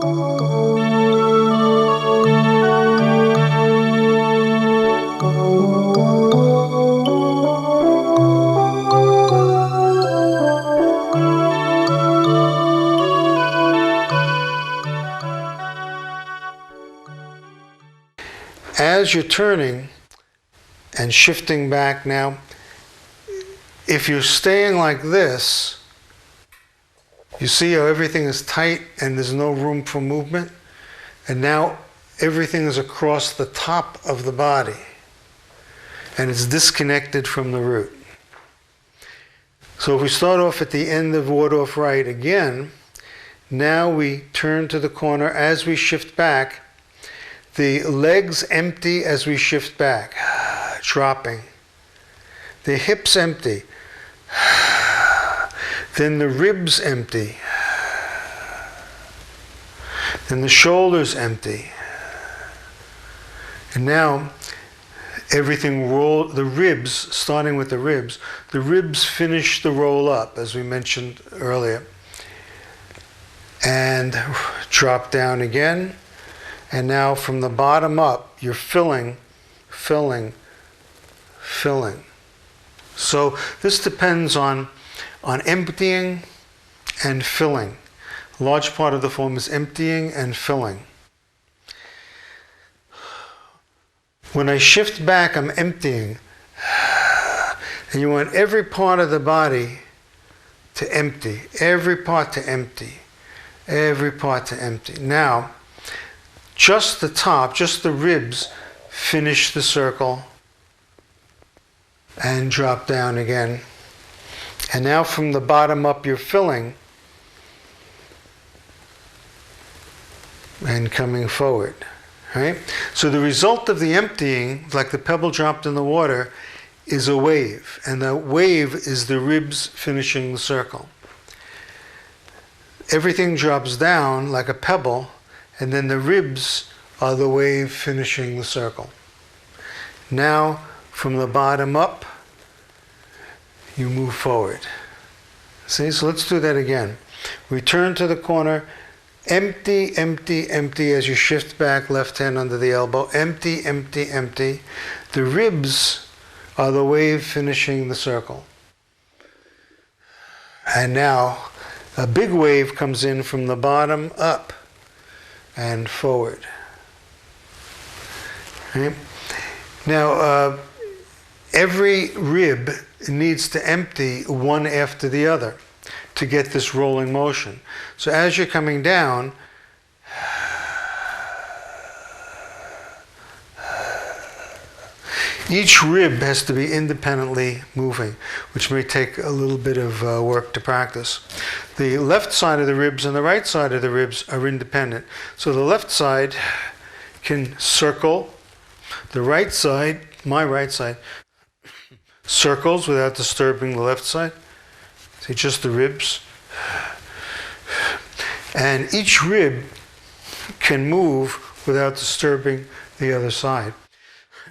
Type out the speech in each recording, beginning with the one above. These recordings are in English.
As you're turning and shifting back now, if you're staying like this, you see how everything is tight and there's no room for movement? And now everything is across the top of the body and it's disconnected from the root. So if we start off at the end of ward off right again, now we turn to the corner. As we shift back, the legs empty as we shift back, dropping. The hips empty. Then the ribs empty. Then the shoulders empty. And now everything roll, the ribs, starting with the ribs finish the roll up, as we mentioned earlier. And drop down again. And now from the bottom up, you're filling. So this depends on emptying and filling. A large part of the form is emptying and filling. When I shift back, I'm emptying. And you want every part of the body to empty. Every part to empty. Every part to empty. Now, just the top, just the ribs, finish the circle and drop down again. And now from the bottom up, you're filling and coming forward. Right? So the result of the emptying, like the pebble dropped in the water, is a wave. And the wave is the ribs finishing the circle. Everything drops down like a pebble, and then the ribs are the wave finishing the circle. Now, from the bottom up, you move forward. See, so let's do that again. Return to the corner, empty, empty, empty as you shift back, left hand under the elbow, empty, empty, empty. The ribs are the wave finishing the circle. And now, a big wave comes in from the bottom up and forward. Right? Now, every rib needs to empty one after the other to get this rolling motion. So as you're coming down, each rib has to be independently moving, which may take a little bit of work to practice. The left side of the ribs and the right side of the ribs are independent. So the left side can circle. The right side, my right side, circles without disturbing the left side. See, just the ribs. And each rib can move without disturbing the other side.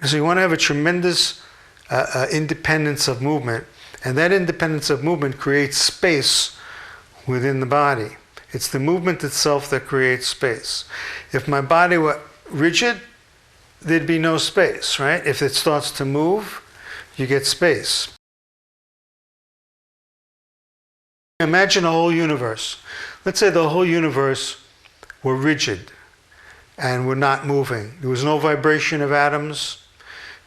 So you want to have a tremendous independence of movement, and that independence of movement creates space within the body. It's the movement itself that creates space. If my body were rigid, there'd be no space, right? If it starts to move, you get space. Imagine a whole universe. Let's say the whole universe were rigid and were not moving. There was no vibration of atoms,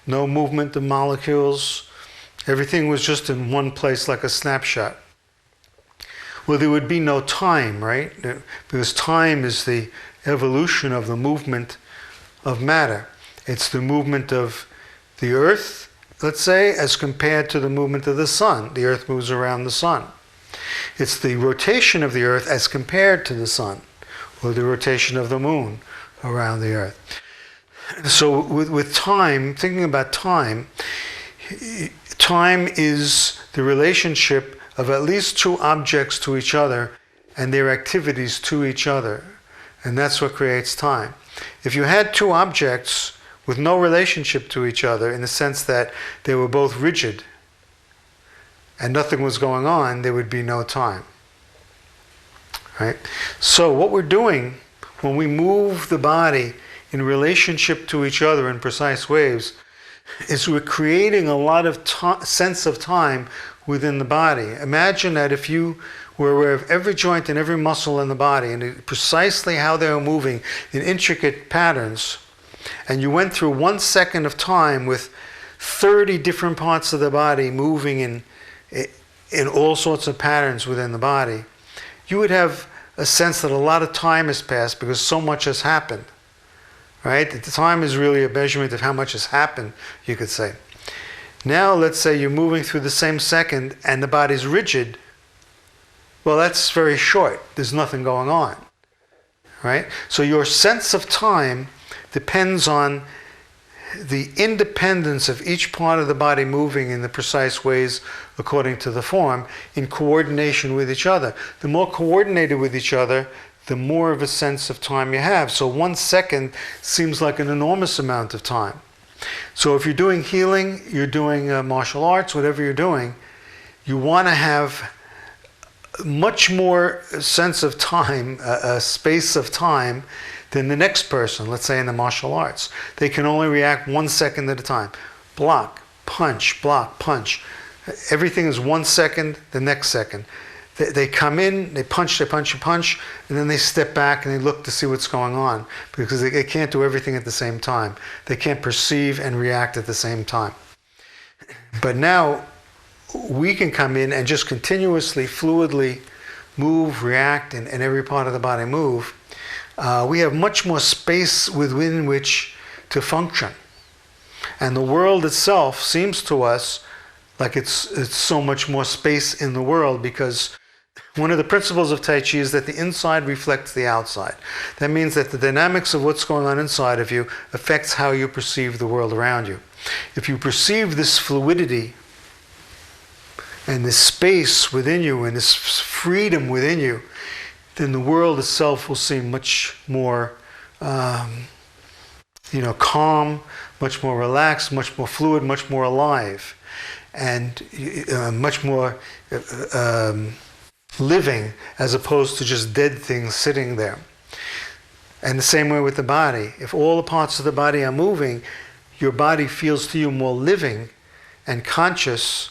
no movement of molecules. Everything was just in one place like a snapshot. Well, there would be no time, right? Because time is the evolution of the movement of matter. It's the movement of the earth, let's say, as compared to the movement of the sun. The earth moves around the sun. It's the rotation of the earth as compared to the sun, or the rotation of the moon around the earth. So with time, thinking about time, time is the relationship of at least two objects to each other and their activities to each other. And that's what creates time. If you had two objects with no relationship to each other, in the sense that they were both rigid and nothing was going on, there would be no time. Right? So what we're doing when we move the body in relationship to each other in precise ways, is we're creating a lot of sense of time within the body. Imagine that if you were aware of every joint and every muscle in the body and precisely how they are moving in intricate patterns, and you went through 1 second of time with 30 different parts of the body moving in all sorts of patterns within the body, you would have a sense that a lot of time has passed because so much has happened. Right? The time is really a measurement of how much has happened, you could say. Now, let's say you're moving through the same second and the body's rigid. Well, that's very short. There's nothing going on. Right? So your sense of time depends on the independence of each part of the body moving in the precise ways according to the form in coordination with each other. The more coordinated with each other, the more of a sense of time you have. So 1 second seems like an enormous amount of time. So if you're doing healing, you're doing martial arts, whatever you're doing, you want to have much more sense of time, a space of time, than the next person, let's say in the martial arts. They can only react 1 second at a time. Block, punch, block, punch. Everything is 1 second, the next second. They come in, they punch, and then they step back and they look to see what's going on because they can't do everything at the same time. They can't perceive and react at the same time. But now we can come in and just continuously, fluidly move, react, and every part of the body move. We have much more space within which to function. And the world itself seems to us like it's so much more space in the world because one of the principles of Tai Chi is that the inside reflects the outside. That means that the dynamics of what's going on inside of you affects how you perceive the world around you. If you perceive this fluidity and this space within you and this freedom within you, then the world itself will seem much more calm, much more relaxed, much more fluid, much more alive, and much more living as opposed to just dead things sitting there. And the same way with the body. If all the parts of the body are moving, your body feels to you more living and conscious